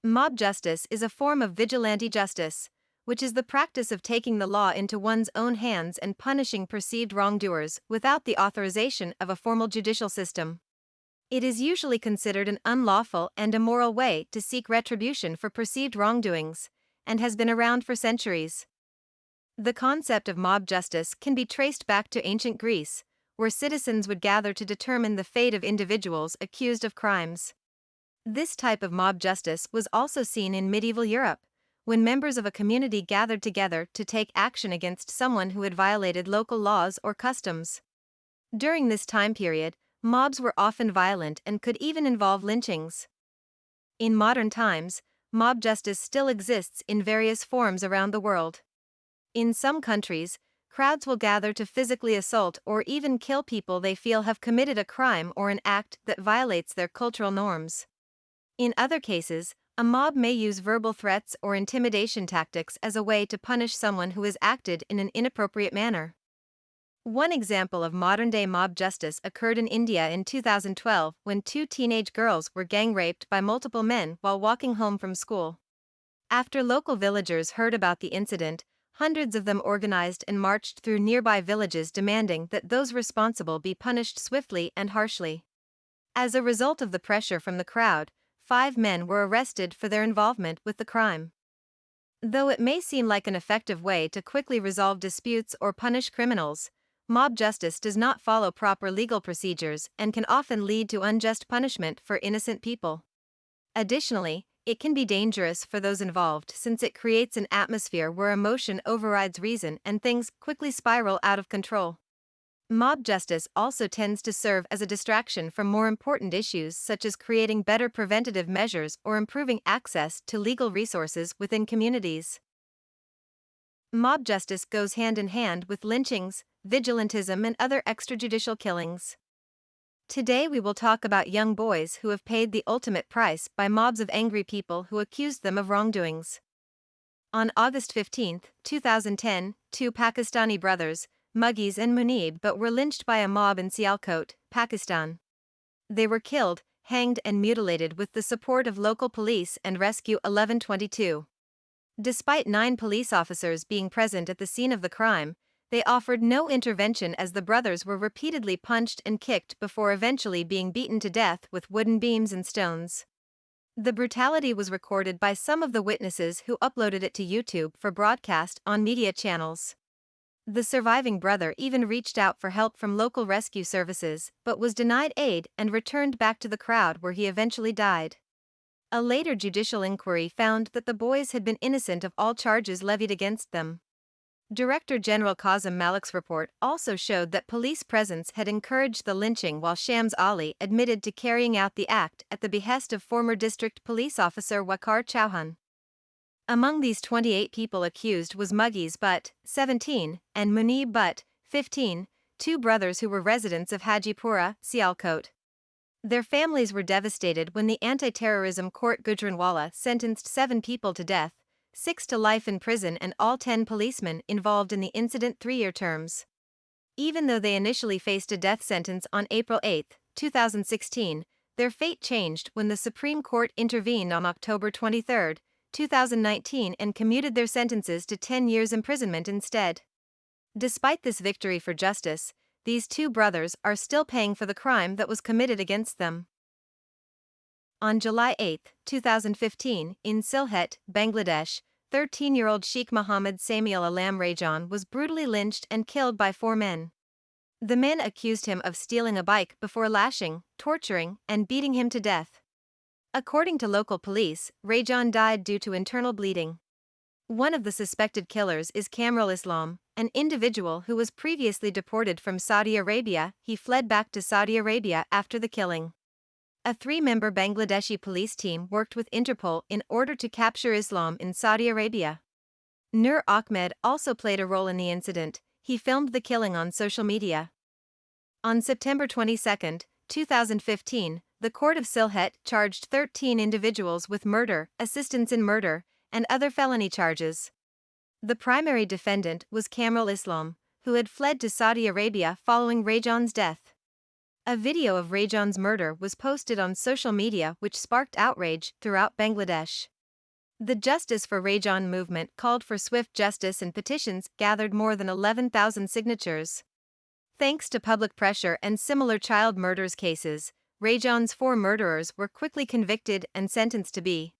Mob justice is a form of vigilante justice, which is the practice of taking the law into one's own hands and punishing perceived wrongdoers without the authorization of a formal judicial system. It is usually considered an unlawful and immoral way to seek retribution for perceived wrongdoings, and has been around for centuries. The concept of mob justice can be traced back to ancient Greece, where citizens would gather to determine the fate of individuals accused of crimes. This type of mob justice was also seen in medieval Europe, when members of a community gathered together to take action against someone who had violated local laws or customs. During this time period, mobs were often violent and could even involve lynchings. In modern times, mob justice still exists in various forms around the world. In some countries, crowds will gather to physically assault or even kill people they feel have committed a crime or an act that violates their cultural norms. In other cases, a mob may use verbal threats or intimidation tactics as a way to punish someone who has acted in an inappropriate manner. One example of modern-day mob justice occurred in India in 2012 when two teenage girls were gang-raped by multiple men while walking home from school. After local villagers heard about the incident, hundreds of them organized and marched through nearby villages demanding that those responsible be punished swiftly and harshly. As a result of the pressure from the crowd, 5 men were arrested for their involvement with the crime. Though it may seem like an effective way to quickly resolve disputes or punish criminals, mob justice does not follow proper legal procedures and can often lead to unjust punishment for innocent people. Additionally, it can be dangerous for those involved since it creates an atmosphere where emotion overrides reason and things quickly spiral out of control. Mob justice also tends to serve as a distraction from more important issues such as creating better preventative measures or improving access to legal resources within communities. Mob justice goes hand in hand with lynchings, vigilantism, and other extrajudicial killings. Today we will talk about young boys who have paid the ultimate price by mobs of angry people who accused them of wrongdoings. On August 15, 2010, two Pakistani brothers, Mughis and Munib, were lynched by a mob in Sialkot, Pakistan. They were killed, hanged and mutilated with the support of local police and Rescue 1122. Despite 9 police officers being present at the scene of the crime, they offered no intervention as the brothers were repeatedly punched and kicked before eventually being beaten to death with wooden beams and stones. The brutality was recorded by some of the witnesses who uploaded it to YouTube for broadcast on media channels. The surviving brother even reached out for help from local rescue services but was denied aid and returned back to the crowd where he eventually died. A later judicial inquiry found that the boys had been innocent of all charges levied against them. Director General Qasem Malik's report also showed that police presence had encouraged the lynching while Shams Ali admitted to carrying out the act at the behest of former district police officer Waqar Chauhan. Among these 28 people accused was Mughis Butt, 17, and Munib Butt, 15, two brothers who were residents of Hajipura, Sialkot. Their families were devastated when the anti-terrorism court Gujranwala sentenced 7 people to death, 6 to life in prison, and all 10 policemen involved in the incident 3-year terms. Even though they initially faced a death sentence on April 8, 2016, their fate changed when the Supreme Court intervened on October 23, 2019 and commuted their sentences to 10 years imprisonment instead. Despite this victory for justice, these 2 brothers are still paying for the crime that was committed against them. On July 8, 2015, in Sylhet, Bangladesh, 13-year-old Sheikh Mohammed Samiel Alam Rajan was brutally lynched and killed by 4 men. The men accused him of stealing a bike before lashing, torturing, and beating him to death. According to local police, Rajan died due to internal bleeding. One of the suspected killers is Kamrul Islam, an individual who was previously deported from Saudi Arabia. He fled back to Saudi Arabia after the killing. A 3-member Bangladeshi police team worked with Interpol in order to capture Islam in Saudi Arabia. Nur Ahmed also played a role in the incident. He filmed the killing on social media. On September 22, 2015, the Court of Sylhet charged 13 individuals with murder, assistance in murder, and other felony charges. The primary defendant was Kamrul Islam, who had fled to Saudi Arabia following Rajan's death. A video of Rajan's murder was posted on social media which sparked outrage throughout Bangladesh. The Justice for Rajon movement called for swift justice and petitions gathered more than 11,000 signatures. Thanks to public pressure and similar child murders cases, Rajon's 4 murderers were quickly convicted and sentenced to be